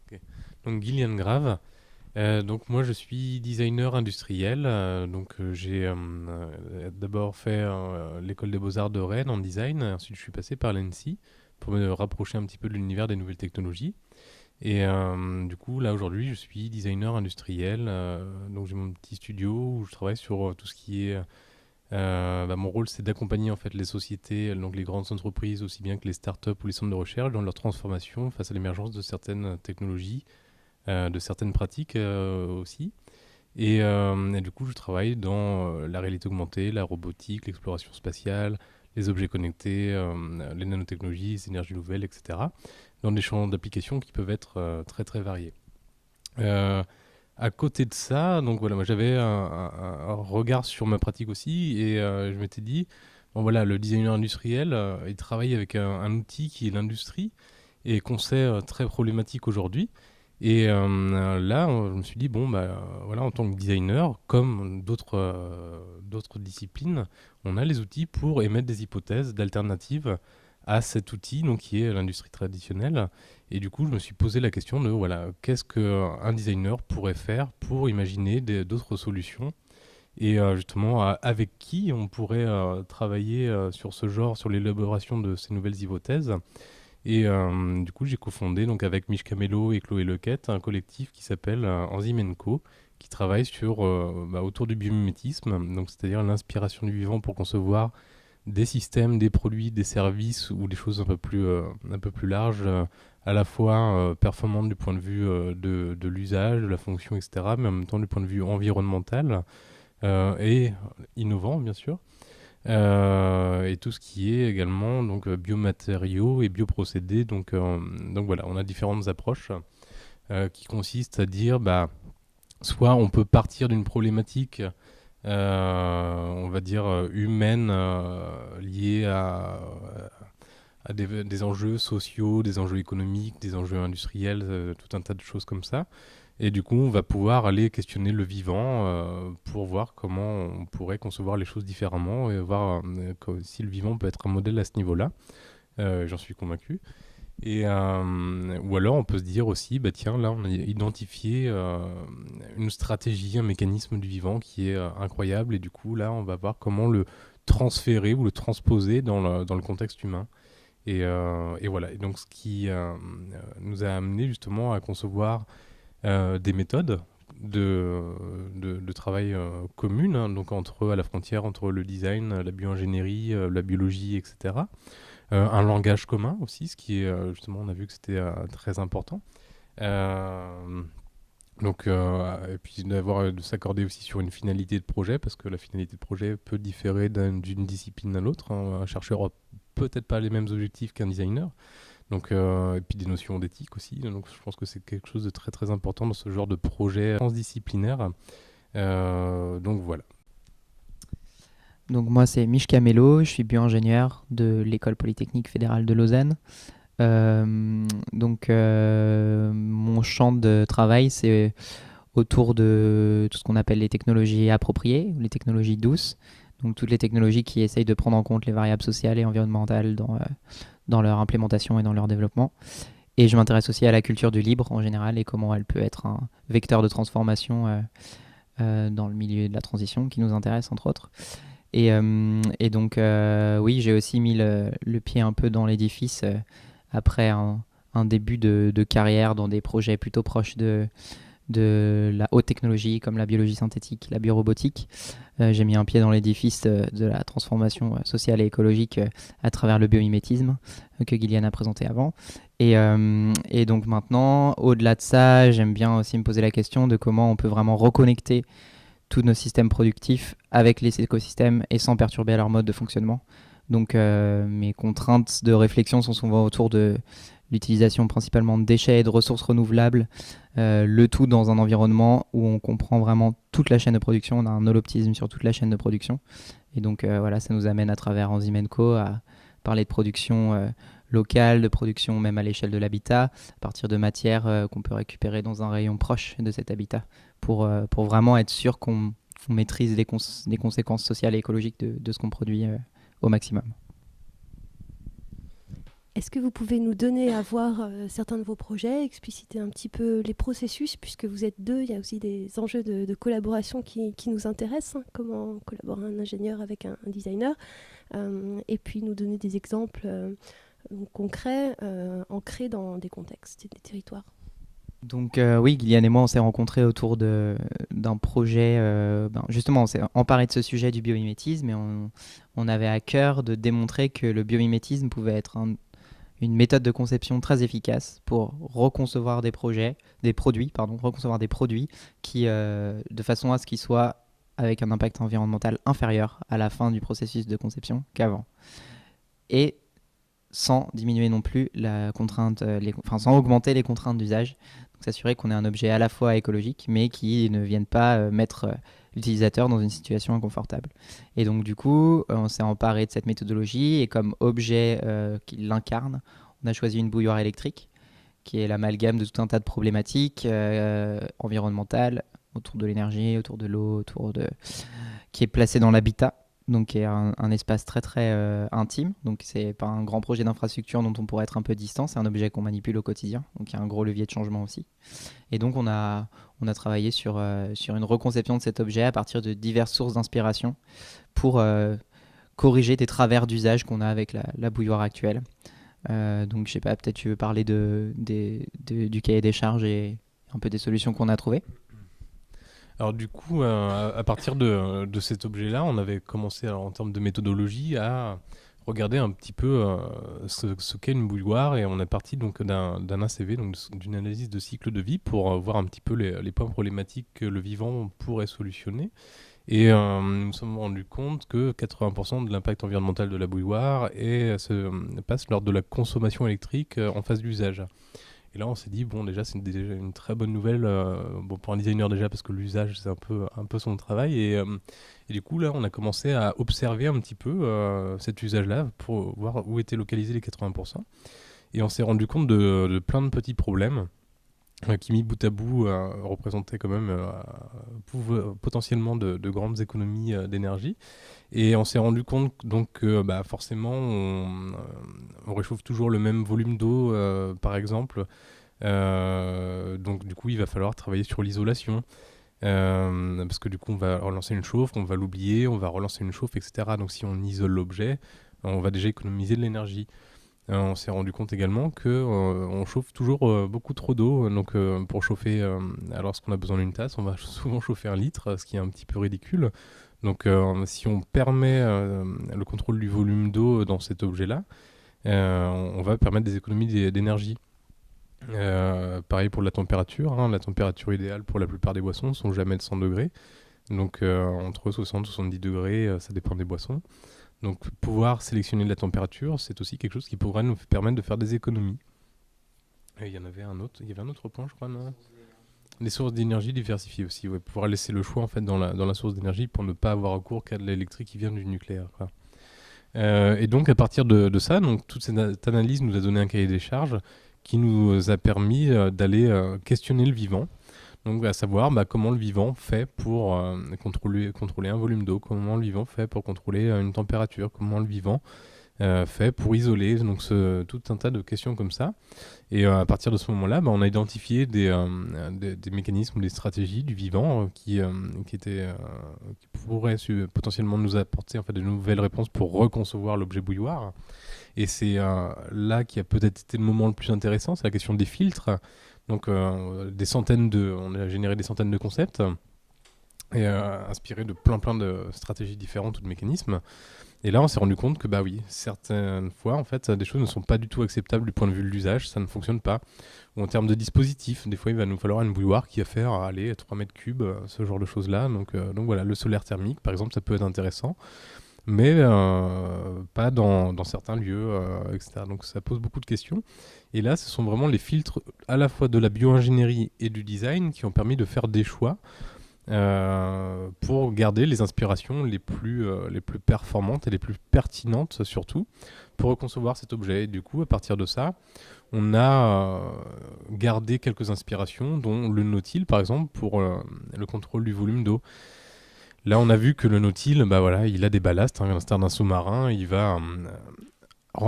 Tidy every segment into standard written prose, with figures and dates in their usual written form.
Ok. Donc Gillian Grave. Donc moi je suis designer industriel. J'ai d'abord fait l'école des beaux-arts de Rennes en design. Ensuite je suis passé par l'ENSI pour me rapprocher un petit peu de l'univers des nouvelles technologies. Et du coup là aujourd'hui je suis designer industriel. Donc j'ai mon petit studio où je travaille sur tout ce qui est mon rôle, c'est d'accompagner en fait les sociétés, donc les grandes entreprises, aussi bien que les startups ou les centres de recherche, dans leur transformation face à l'émergence de certaines technologies, de certaines pratiques aussi. Et du coup, je travaille dans la réalité augmentée, la robotique, l'exploration spatiale, les objets connectés, les nanotechnologies, les énergies nouvelles, etc. Dans des champs d'application qui peuvent être très très variés. Euh, à côté de ça, donc voilà, moi j'avais un regard sur ma pratique aussi et je m'étais dit, bon voilà, le designer industriel, il travaille avec un outil qui est l'industrie et qu'on sait très problématique aujourd'hui. Et là, je me suis dit, bon, voilà, en tant que designer, comme d'autres disciplines, on a les outils pour émettre des hypothèses d'alternatives à cet outil, donc qui est l'industrie traditionnelle. Et du coup, je me suis posé la question de voilà, qu'est-ce qu'un designer pourrait faire pour imaginer d'autres solutions et justement avec qui on pourrait travailler sur ce genre, sur l'élaboration de ces nouvelles hypothèses. Et du coup, j'ai cofondé donc avec Mich Camello et Chloé Lequette un collectif qui s'appelle Enzyme Co, qui travaille autour du biomimétisme, donc c'est-à-dire l'inspiration du vivant pour concevoir des systèmes, des produits, des services ou des choses un peu plus larges, à la fois performantes du point de vue de l'usage, de la fonction, etc., mais en même temps du point de vue environnemental et innovant, bien sûr. Et tout ce qui est également donc biomatériaux et bioprocédés. Donc voilà, on a différentes approches qui consistent à dire soit on peut partir d'une problématique on va dire, humaine liée à des enjeux sociaux, des enjeux économiques, des enjeux industriels, tout un tas de choses comme ça. Et du coup, on va pouvoir aller questionner le vivant pour voir comment on pourrait concevoir les choses différemment et voir si le vivant peut être un modèle à ce niveau-là. J'en suis convaincu. Ou alors on peut se dire aussi, bah tiens, là on a identifié une stratégie, un mécanisme du vivant qui est incroyable et du coup là on va voir comment le transférer ou le transposer dans le contexte humain. Et voilà, et donc ce qui nous a amené justement à concevoir des méthodes de travail communes, hein, donc à la frontière entre le design, la bioingénierie, la biologie, etc. Un langage commun aussi, ce qui est justement, on a vu que c'était très important. Euh, et puis de s'accorder aussi sur une finalité de projet, parce que la finalité de projet peut différer d'une discipline à l'autre, hein. Un chercheur a peut-être pas les mêmes objectifs qu'un designer. Et puis des notions d'éthique aussi. Donc je pense que c'est quelque chose de très très important dans ce genre de projet transdisciplinaire. Donc voilà. Donc moi c'est Mich Camello, je suis bio-ingénieur de l'École Polytechnique Fédérale de Lausanne. Mon champ de travail c'est autour de tout ce qu'on appelle les technologies appropriées, les technologies douces. Donc toutes les technologies qui essayent de prendre en compte les variables sociales et environnementales dans leur implémentation et dans leur développement. Et je m'intéresse aussi à la culture du libre en général et comment elle peut être un vecteur de transformation dans le milieu de la transition qui nous intéresse entre autres. Oui, j'ai aussi mis le pied un peu dans l'édifice après un début de carrière dans des projets plutôt proches de la haute technologie comme la biologie synthétique, la biorobotique. J'ai mis un pied dans l'édifice de la transformation sociale et écologique à travers le biomimétisme que Gillian a présenté avant. Et donc maintenant, au-delà de ça, j'aime bien aussi me poser la question de comment on peut vraiment reconnecter tous nos systèmes productifs avec les écosystèmes et sans perturber leur mode de fonctionnement. Donc mes contraintes de réflexion sont souvent autour de l'utilisation principalement de déchets et de ressources renouvelables, le tout dans un environnement où on comprend vraiment toute la chaîne de production, on a un holoptisme sur toute la chaîne de production. Et donc voilà, ça nous amène à travers Enzyme Co à parler de production locale, de production même à l'échelle de l'habitat, à partir de matières qu'on peut récupérer dans un rayon proche de cet habitat, pour vraiment être sûr qu'on maîtrise les conséquences sociales et écologiques de ce qu'on produit au maximum. Est-ce que vous pouvez nous donner à voir certains de vos projets, expliciter un petit peu les processus, puisque vous êtes deux, il y a aussi des enjeux de collaboration qui nous intéressent, hein, comment collabore un ingénieur avec un designer, et puis nous donner des exemples concrets, ancrés dans des contextes et des territoires. Donc oui, Guyliane et moi, on s'est rencontrés autour d'un projet, justement, on s'est emparé de ce sujet du biomimétisme et on avait à cœur de démontrer que le biomimétisme pouvait être une méthode de conception très efficace pour reconcevoir reconcevoir des produits qui, de façon à ce qu'ils soient avec un impact environnemental inférieur à la fin du processus de conception qu'avant. Et sans diminuer non plus la contrainte, sans augmenter les contraintes d'usage. Donc s'assurer qu'on ait un objet à la fois écologique, mais qui ne vienne pas mettre l'utilisateur dans une situation inconfortable. Et donc du coup, on s'est emparé de cette méthodologie et comme objet qui l'incarne, on a choisi une bouilloire électrique, qui est l'amalgame de tout un tas de problématiques environnementales, autour de l'énergie, autour de l'eau, qui est placée dans l'habitat. Donc qui est un espace très très intime. Donc c'est pas un grand projet d'infrastructure dont on pourrait être un peu distant, c'est un objet qu'on manipule au quotidien. Donc il y a un gros levier de changement aussi. Et donc on a travaillé sur une reconception de cet objet à partir de diverses sources d'inspiration pour corriger des travers d'usage qu'on a avec la bouilloire actuelle. Donc je sais pas, peut-être tu veux parler du cahier des charges et un peu des solutions qu'on a trouvées. Alors du coup, à partir de cet objet-là, on avait commencé alors, en termes de méthodologie à regarder un petit peu ce qu'est une bouilloire et on est parti donc d'un ACV, donc d'une analyse de cycle de vie pour voir un petit peu les points problématiques que le vivant pourrait solutionner. Et nous nous sommes rendus compte que 80% de l'impact environnemental de la bouilloire se passe lors de la consommation électrique en phase d'usage. Et là, on s'est dit, bon, déjà, c'est déjà une très bonne nouvelle bon, pour un designer déjà, parce que l'usage, c'est un peu son travail. Et du coup, là, on a commencé à observer un petit peu cet usage-là pour voir où étaient localisés les 80%. Et on s'est rendu compte de plein de petits problèmes qui, mis bout à bout, représentaient quand même potentiellement de grandes économies d'énergie. Et on s'est rendu compte donc que forcément on réchauffe toujours le même volume d'eau par exemple. Donc du coup il va falloir travailler sur l'isolation. Parce que du coup on va relancer une chauffe, on va l'oublier, on va relancer une chauffe, etc. Donc si on isole l'objet, on va déjà économiser de l'énergie. On s'est rendu compte également que on chauffe toujours beaucoup trop d'eau. Donc pour chauffer, alors qu'on a besoin d'une tasse, on va souvent chauffer 1 litre, ce qui est un petit peu ridicule. Donc si on permet le contrôle du volume d'eau dans cet objet-là, on va permettre des économies d'énergie. Pareil pour la température, hein. La température idéale pour la plupart des boissons ne sont jamais de 100 degrés. Donc entre 60 et 70 degrés, ça dépend des boissons. Donc pouvoir sélectionner de la température, c'est aussi quelque chose qui pourrait nous permettre de faire des économies. Et il y avait un autre point, je crois, non ? Les sources d'énergie diversifiées aussi, ouais, pouvoir laisser le choix en fait dans la source d'énergie pour ne pas avoir recours qu'à de l'électrique qui vient du nucléaire, quoi. Et donc à partir de ça, donc toute cette analyse nous a donné un cahier des charges qui nous a permis d'aller questionner le vivant. Donc à savoir comment le vivant fait pour contrôler un volume d'eau, comment le vivant fait pour contrôler une température, comment le vivant fait pour isoler, donc tout un tas de questions comme ça. Et à partir de ce moment-là, on a identifié des mécanismes, des stratégies du vivant qui pourraient potentiellement nous apporter en fait de nouvelles réponses pour reconcevoir l'objet bouilloire. Et c'est là qui a peut-être été le moment le plus intéressant, c'est la question des filtres. Donc on a généré des centaines de concepts et inspiré de plein de stratégies différentes ou de mécanismes. Et là, on s'est rendu compte que oui, certaines fois, en fait, des choses ne sont pas du tout acceptables du point de vue de l'usage, ça ne fonctionne pas. Ou en termes de dispositifs, des fois, il va nous falloir une bouilloire qui va faire 3 mètres cubes, ce genre de choses-là. Donc voilà, le solaire thermique, par exemple, ça peut être intéressant, mais pas dans certains lieux, etc. Donc ça pose beaucoup de questions. Et là, ce sont vraiment les filtres à la fois de la bio-ingénierie et du design qui ont permis de faire des choix pour garder les inspirations les plus performantes et les plus pertinentes surtout pour reconcevoir cet objet. Et du coup, à partir de ça, on a gardé quelques inspirations, dont le nautile par exemple pour le contrôle du volume d'eau. Là, on a vu que le nautile, il a des ballasts, à l'instar d'un sous-marin, il va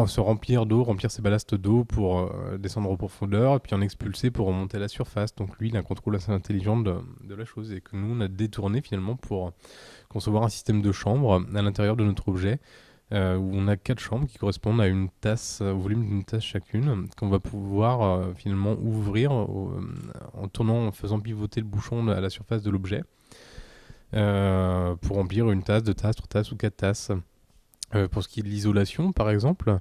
se remplir d'eau, remplir ses ballasts d'eau pour descendre en profondeur, et puis en expulser pour remonter à la surface. Donc lui, il a un contrôle assez intelligent de la chose, et que nous, on a détourné finalement pour concevoir un système de chambres à l'intérieur de notre objet, où on a 4 chambres qui correspondent à une tasse, au volume d'une tasse chacune, qu'on va pouvoir finalement ouvrir en tournant, en faisant pivoter le bouchon à la surface de l'objet, pour remplir une tasse, 2 tasses, 3 tasses ou 4 tasses. Pour ce qui est de l'isolation, par exemple,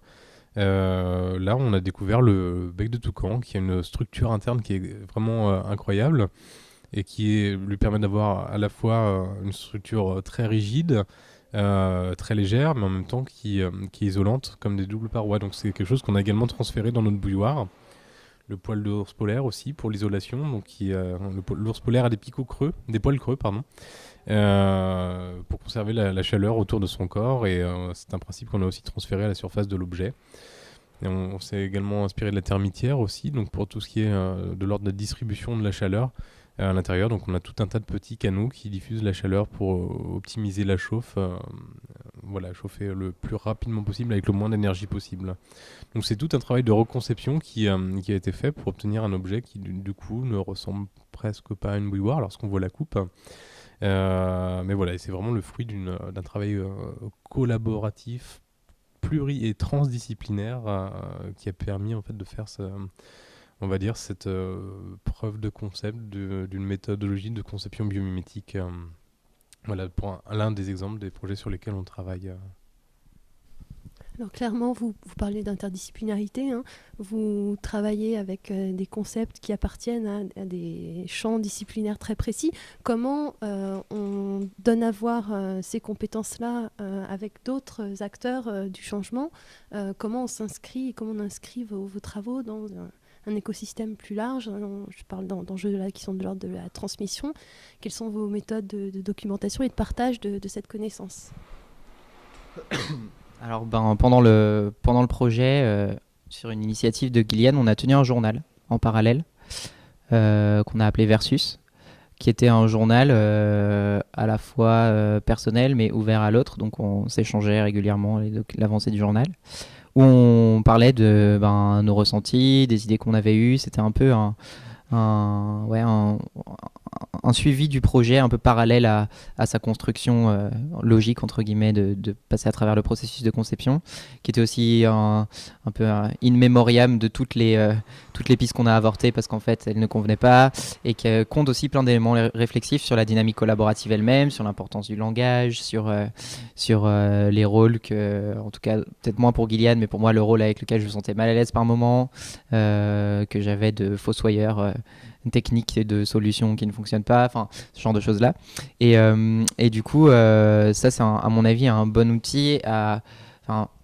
là, on a découvert le bec de toucan, qui a une structure interne qui est vraiment incroyable, et lui permet d'avoir à la fois une structure très rigide, très légère, mais en même temps qui est isolante, comme des doubles parois. Donc c'est quelque chose qu'on a également transféré dans notre bouilloire. Le poil de l'ours polaire aussi pour l'isolation. Donc l'ours polaire a des poils creux, pardon, pour conserver la chaleur autour de son corps, et c'est un principe qu'on a aussi transféré à la surface de l'objet. Et on s'est également inspiré de la termitière aussi, donc pour tout ce qui est de l'ordre de la distribution de la chaleur à l'intérieur. Donc on a tout un tas de petits canaux qui diffusent la chaleur pour optimiser la chauffe, chauffer le plus rapidement possible avec le moins d'énergie possible. Donc c'est tout un travail de reconception qui a été fait pour obtenir un objet qui du coup ne ressemble presque pas à une bouilloire lorsqu'on voit la coupe. Mais voilà, c'est vraiment le fruit d'un travail collaboratif, et transdisciplinaire, qui a permis en fait de faire on va dire cette preuve de concept d'une méthodologie de conception biomimétique. Voilà pour l'un des exemples des projets sur lesquels on travaille. Alors clairement, vous parlez d'interdisciplinarité, hein. Vous travaillez avec des concepts qui appartiennent à des champs disciplinaires très précis. Comment on donne à voir ces compétences-là avec d'autres acteurs du changement? Comment on s'inscrit, comment on inscrit vos travaux dans un écosystème plus large? Je parle d'enjeux là qui sont de l'ordre de la transmission. Quelles sont vos méthodes de documentation et de partage de cette connaissance? Alors pendant le projet, sur une initiative de Gillian, on a tenu un journal en parallèle qu'on a appelé Versus, qui était un journal à la fois personnel mais ouvert à l'autre. Donc on s'échangeait régulièrement l'avancée du journal, où on parlait de nos ressentis, des idées qu'on avait eues. C'était un peu un suivi du projet un peu parallèle à sa construction logique, entre guillemets, de passer à travers le processus de conception, qui était aussi un peu un in memoriam de toutes les pistes qu'on a avortées parce qu'en fait elles ne convenaient pas, et qui compte aussi plein d'éléments réflexifs sur la dynamique collaborative elle-même, sur l'importance du langage, sur les rôles en tout cas peut-être moins pour Gillian, mais pour moi le rôle avec lequel je me sentais mal à l'aise par moment, que j'avais de fossoyeur, une technique de solution qui ne fonctionne pas, enfin ce genre de choses là, et du coup ça c'est à mon avis un bon outil,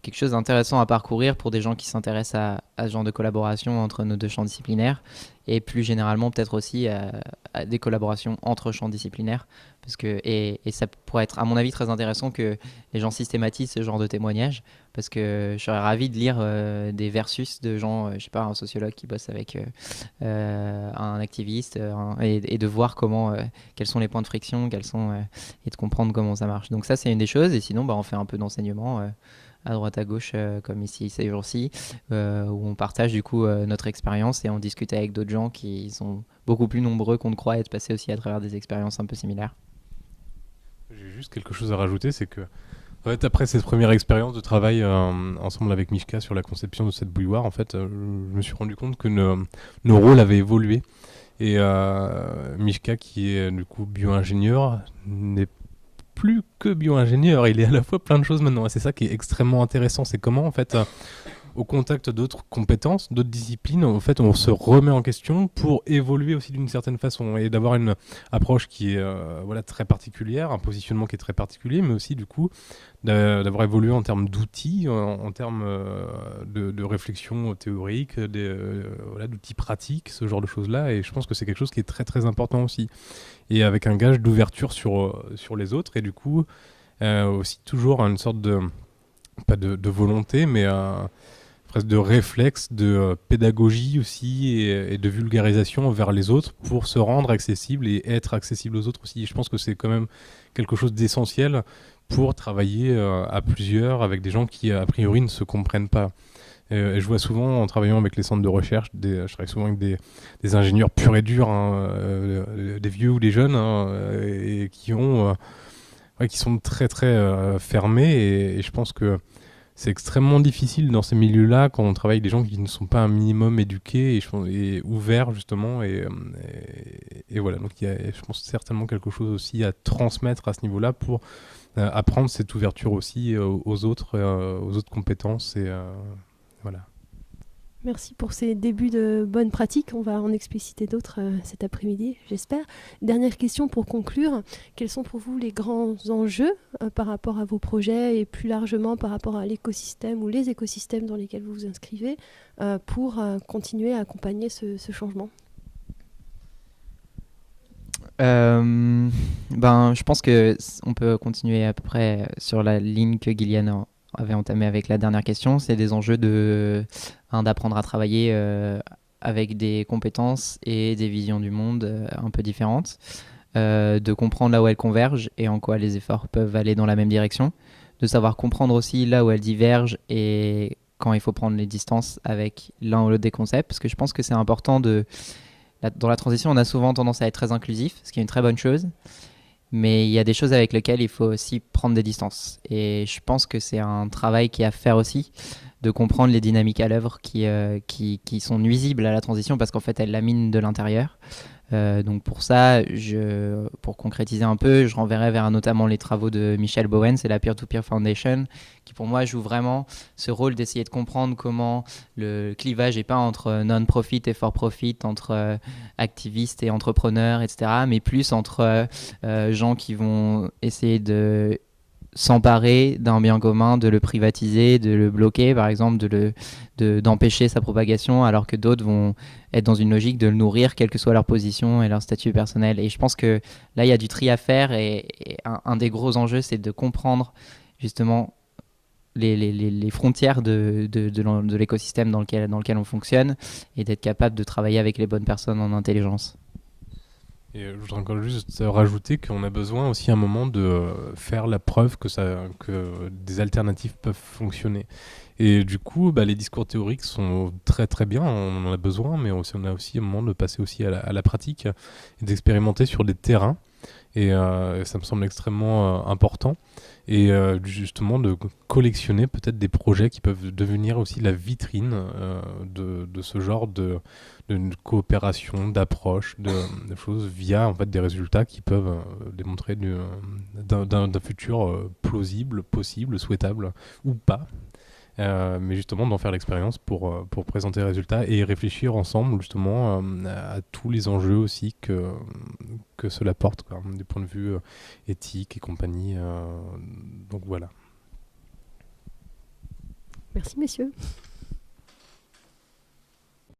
quelque chose d'intéressant à parcourir pour des gens qui s'intéressent à ce genre de collaboration entre nos deux champs disciplinaires, et plus généralement peut-être aussi à des collaborations entre champs disciplinaires, et ça pourrait être à mon avis très intéressant que les gens systématisent ce genre de témoignages, parce que je serais ravi de lire des versus de gens, je sais pas, un sociologue qui bosse avec un activiste, et de voir quels sont les points de friction, et de comprendre comment ça marche. Donc ça c'est une des choses, et sinon on fait un peu d'enseignement à droite à gauche, comme ici ces jours-ci, où on partage du coup notre expérience, et on discute avec d'autres gens qui sont beaucoup plus nombreux qu'on ne croit être passés aussi à travers des expériences un peu similaires. J'ai juste quelque chose à rajouter, c'est que en fait, après cette première expérience de travail ensemble avec Mishka sur la conception de cette bouilloire, en fait, je me suis rendu compte que nos rôles avaient évolué, et Mishka, qui est du coup bio-ingénieur, n'est plus que bio-ingénieur, il est à la fois plein de choses maintenant, et c'est ça qui est extrêmement intéressant, c'est comment en fait au contact d'autres compétences, d'autres disciplines, en fait on se remet en question pour évoluer aussi d'une certaine façon, et d'avoir une approche qui est très particulière, un positionnement qui est très particulier, mais aussi du coup d'avoir évolué en termes d'outils, en termes de réflexion théorique, d'outils pratiques, ce genre de choses-là, et je pense que c'est quelque chose qui est très très important aussi, et avec un gage d'ouverture sur les autres, et du coup aussi toujours une sorte de, pas de volonté, mais presque de réflexe, de pédagogie aussi et de vulgarisation vers les autres pour se rendre accessible et être accessible aux autres aussi. Et je pense que c'est quand même quelque chose d'essentiel pour travailler à plusieurs avec des gens qui a priori ne se comprennent pas. Et je vois souvent en travaillant avec les centres de recherche, je travaille souvent avec des ingénieurs purs et durs, hein, des vieux ou des jeunes, hein, et qui sont très très fermés. Et je pense que c'est extrêmement difficile dans ces milieux-là quand on travaille avec des gens qui ne sont pas un minimum éduqués et ouverts justement. Et voilà, donc il y a, je pense, certainement quelque chose aussi à transmettre à ce niveau-là pour apprendre cette ouverture aussi aux autres compétences. Voilà. Merci pour ces débuts de bonnes pratiques. On va en expliciter d'autres cet après-midi, j'espère. Dernière question pour conclure. Quels sont pour vous les grands enjeux par rapport à vos projets et plus largement par rapport à l'écosystème ou les écosystèmes dans lesquels vous vous inscrivez pour continuer à accompagner ce changement ? Je pense qu'on peut continuer à peu près sur la ligne que Gillian avait entamé avec la dernière question. C'est des enjeux d'apprendre à travailler avec des compétences et des visions du monde un peu différentes, de comprendre là où elles convergent et en quoi les efforts peuvent aller dans la même direction, de savoir comprendre aussi là où elles divergent et quand il faut prendre les distances avec l'un ou l'autre des concepts, parce que je pense que c'est important dans la transition, on a souvent tendance à être très inclusif, ce qui est une très bonne chose. Mais il y a des choses avec lesquelles il faut aussi prendre des distances. Et je pense que c'est un travail qui est à faire aussi, de comprendre les dynamiques à l'œuvre qui sont nuisibles à la transition parce qu'en fait, elles laminent de l'intérieur. Donc pour ça, pour concrétiser un peu, je renverrai vers notamment les travaux de Michel Bowen, c'est la Peer-to-Peer Foundation, qui pour moi joue vraiment ce rôle d'essayer de comprendre comment le clivage n'est pas entre non-profit et for-profit, entre activistes et entrepreneurs, etc., mais plus entre gens qui vont essayer de s'emparer d'un bien commun, de le privatiser, de le bloquer par exemple, d'empêcher sa propagation, alors que d'autres vont être dans une logique de le nourrir, quelle que soit leur position et leur statut personnel. Et je pense que là, il y a du tri à faire et un des gros enjeux, c'est de comprendre justement les frontières de l'écosystème dans lequel on fonctionne et d'être capable de travailler avec les bonnes personnes en intelligence. Et je voudrais encore juste rajouter qu'on a besoin aussi à un moment de faire la preuve que des alternatives peuvent fonctionner. Et du coup, les discours théoriques sont très très bien, on en a besoin, mais on a aussi un moment de passer aussi à la pratique et d'expérimenter sur des terrains. Et ça me semble extrêmement important. Et justement de collectionner peut-être des projets qui peuvent devenir aussi la vitrine de ce genre de coopération, d'approche, de choses via en fait des résultats qui peuvent démontrer d'un futur plausible, possible, souhaitable ou pas. Mais justement d'en faire l'expérience pour présenter les résultats et réfléchir ensemble justement à tous les enjeux aussi que cela porte, quoi, du point de vue éthique et compagnie. Donc voilà. Merci messieurs.